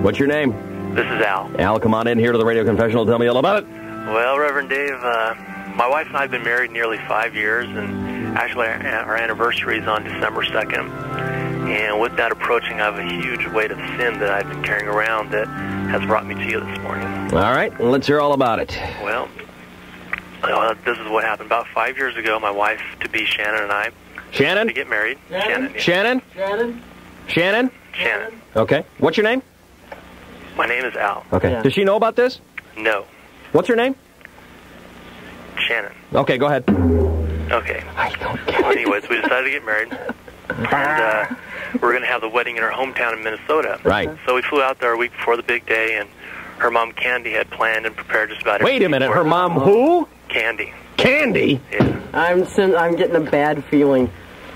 What's your name? This is Al. Al, come on in here to the radio confessional. Tell me all about it. Well, Reverend Dave, my wife and I have been married nearly 5 years, and actually our anniversary is on December 2nd. And with that approaching, I have a huge weight of sin that I've been carrying around that has brought me to you this morning. All right, let's hear all about it. Well, this is what happened. About 5 years ago, my wife-to-be Shannon and I Shannon? to get married. Shannon? Yeah. Shannon? Shannon? Shannon. Okay. What's your name? My name is Al. Okay. Yeah. Does she know about this? No. What's her name? Shannon. Okay, go ahead. Okay. I don't get Well, anyways, we decided to get married, and we're going to have the wedding in her hometown in Minnesota. Right. So we flew out there a week before the big day, and her mom, Candy, had planned and prepared just about everything. Wait a minute. for Her mom who? Candy. Candy? Yeah. I'm getting a bad feeling.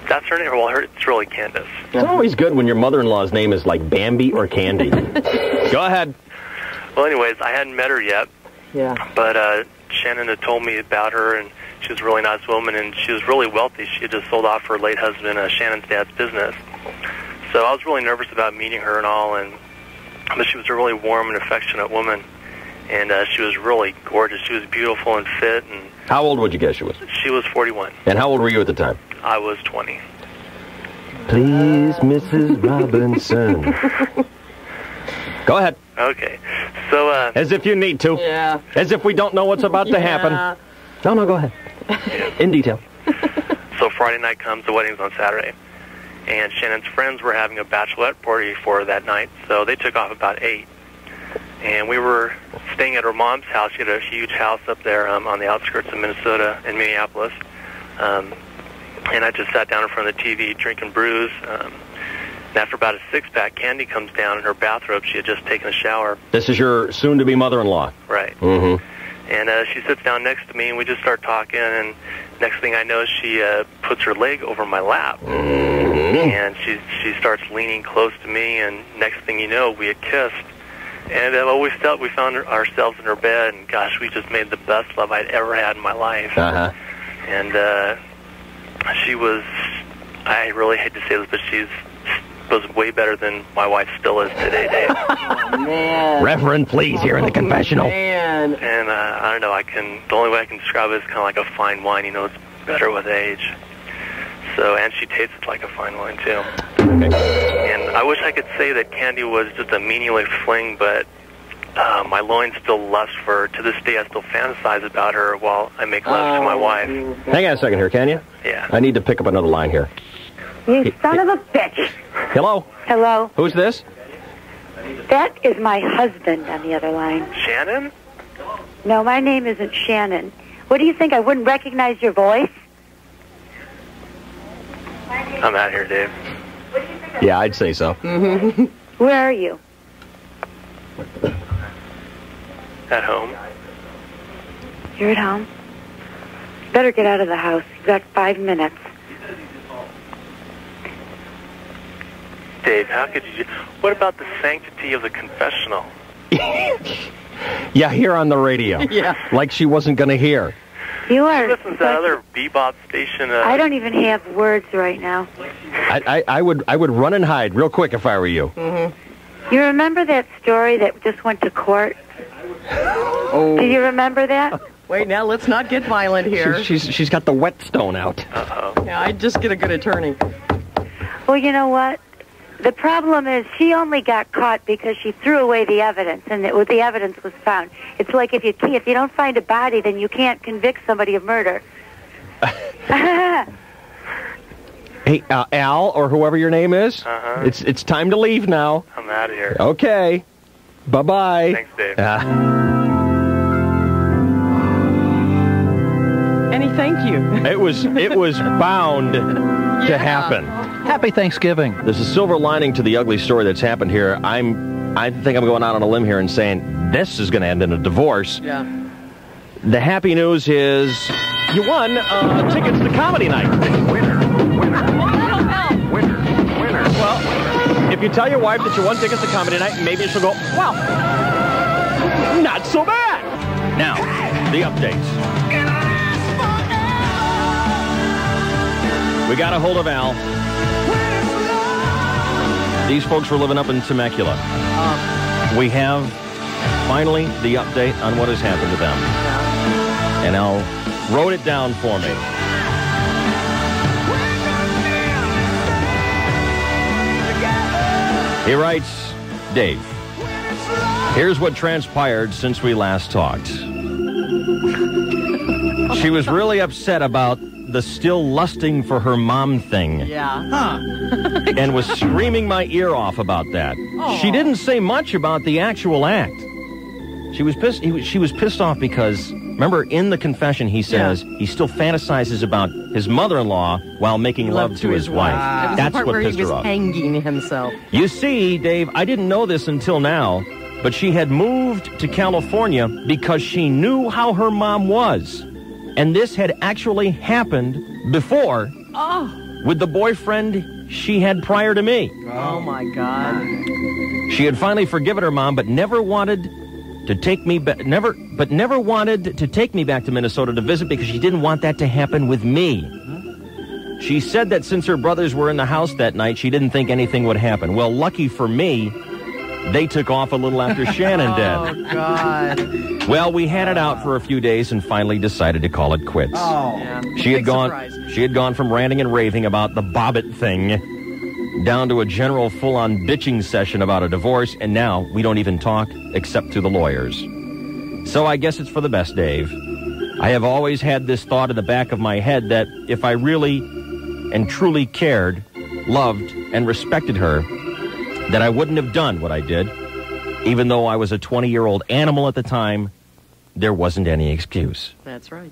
That's her name. Well, it's really Candace. It's always good when your mother-in-law's name is like Bambi or Candy. Go ahead. Well, anyways, I hadn't met her yet, Yeah. but Shannon had told me about her, and she was a really nice woman, and she was really wealthy. She had just sold off her late husband, Shannon's dad's business. So I was really nervous about meeting her and all, but she was a really warm and affectionate woman, and she was really gorgeous. She was beautiful and fit, and How old would you guess she was? she was 41. And how old were you at the time? I was 20. Please, Mrs. Robinson. Go ahead. Okay. So, As if you need to. Yeah. As if we don't know what's about to happen. No, go ahead. In detail. so Friday night comes, the wedding's on Saturday. And Shannon's friends were having a bachelorette party for her that night, so they took off about 8. And we were staying at her mom's house. She had a huge house up there on the outskirts of Minnesota in Minneapolis. And I just sat down in front of the TV drinking brews. And after about a 6-pack, Candy comes down in her bathrobe. She had just taken a shower. This is your soon-to-be mother-in-law. Right. Mm-hmm. And she sits down next to me, and we just start talking. And next thing I know, she puts her leg over my lap. And she starts leaning close to me. And next thing you know, we had kissed. And we found ourselves in her bed. And gosh, we just made the best love I'd ever had in my life. Uh-huh. And she was, I really hate to say this, but was way better than my wife still is today, Dave. Oh, man. Reverend, please, here in the confessional. Man. And I don't know, the only way I can describe it is kind of like a fine wine. You know, it's better with age. So, and she tastes like a fine wine, too. Okay. And I wish I could say that Candy was just a meaningless fling, but my loins still lust for her. To this day, I still fantasize about her while I make love to my wife. Hang on a second here, can you? Yeah. I need to pick up another line here. You son of a bitch. Hello? Hello. Who's this? That is my husband on the other line. Shannon? No, my name isn't Shannon. What do you think? I wouldn't recognize your voice? I'm out here, Dave. Yeah, I'd say so. Where are you? At home. You're at home? Better get out of the house. You've got 5 minutes. Dave, how could you... What about the sanctity of the confessional? Yeah, here on the radio. Yeah. Like she wasn't going to hear. You are... Listen to that other bebop station. I don't even have words right now. I would run and hide real quick if I were you. You remember that story that just went to court? Oh. Do you remember that? Wait, now let's not get violent here. She's got the whetstone out. Uh-oh. Yeah, I'd just get a good attorney. Well, you know what? The problem is she only got caught because she threw away the evidence, and the evidence was found. It's like if you don't find a body, then you can't convict somebody of murder. Hey, Al, or whoever your name is, Uh-huh. it's time to leave now. I'm out of here. Okay. Bye-bye. Thanks, Dave. Annie, thank you. It was bound to happen. Happy Thanksgiving. There's a silver lining to the ugly story that's happened here. I think I'm going out on a limb here and saying this is going to end in a divorce. Yeah. The happy news is you won tickets to comedy night. Winner. Well, if you tell your wife that you won tickets to comedy night, maybe she'll go, well, not so bad. Now, the updates. We got a hold of Al. These folks were living up in Temecula. we have finally the update on what has happened to them. And Al wrote it down for me. He writes, Dave, here's what transpired since we last talked. She was really upset about the still lusting for her mom thing. Yeah. And was screaming my ear off about that. Oh. She didn't say much about the actual act. She was pissed. She was pissed off because, remember, in the confession, he says he still fantasizes about his mother-in-law while making love to his wife. That was That's the part what where pissed he her was off. hanging himself. You see, Dave, I didn't know this until now, but she had moved to California because she knew how her mom was. And this had actually happened before with the boyfriend she had prior to me. Oh, my God. She had finally forgiven her mom, but never wanted to take me back. Never wanted to take me back to Minnesota to visit because she didn't want that to happen with me. She said that since her brothers were in the house that night, she didn't think anything would happen. Well, lucky for me, they took off a little after Shannon did. Oh, God. Well, we had it out for a few days and finally decided to call it quits. Yeah. She had Big gone. surprise. She had gone from ranting and raving about the Bobbitt thing down to a general full-on bitching session about a divorce, and now we don't even talk except to the lawyers. So I guess it's for the best, Dave. I have always had this thought in the back of my head that if I really and truly cared, loved, and respected her, that I wouldn't have done what I did. Even though I was a 20-year-old animal at the time, there wasn't any excuse. That's right.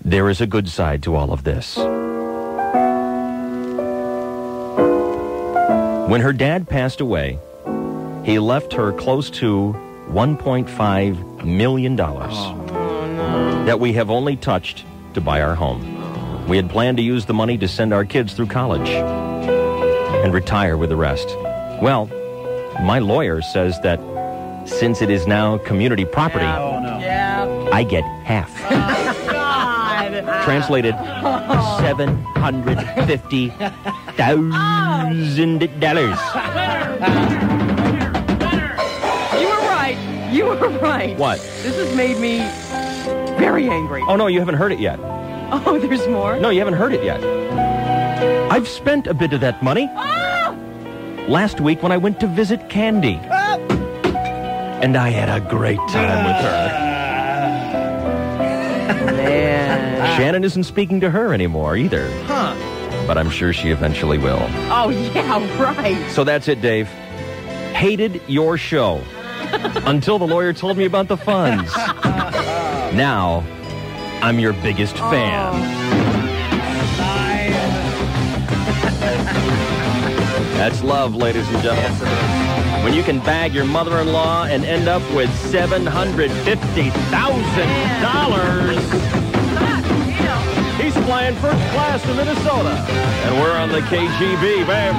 There is a good side to all of this. When her dad passed away, he left her close to $1.5 million that we have only touched to buy our home. We had planned to use the money to send our kids through college and retire with the rest. Well, my lawyer says that since it is now community property, Yeah. I get half. God. Translated, $750,000. You were right. You were right. What? This has made me very angry. Oh, no, you haven't heard it yet. Oh, there's more? No, you haven't heard it yet. I've spent a bit of that money. Last week when I went to visit Candy. And I had a great time with her. Man. Shannon isn't speaking to her anymore either. Huh. But I'm sure she eventually will. Oh, yeah, right. So that's it, Dave. Hated your show. Until the lawyer told me about the funds. Now, I'm your biggest fan. That's love, ladies and gentlemen. When you can bag your mother-in-law and end up with $750,000. He's flying first class to Minnesota. And we're on the KGB, babe.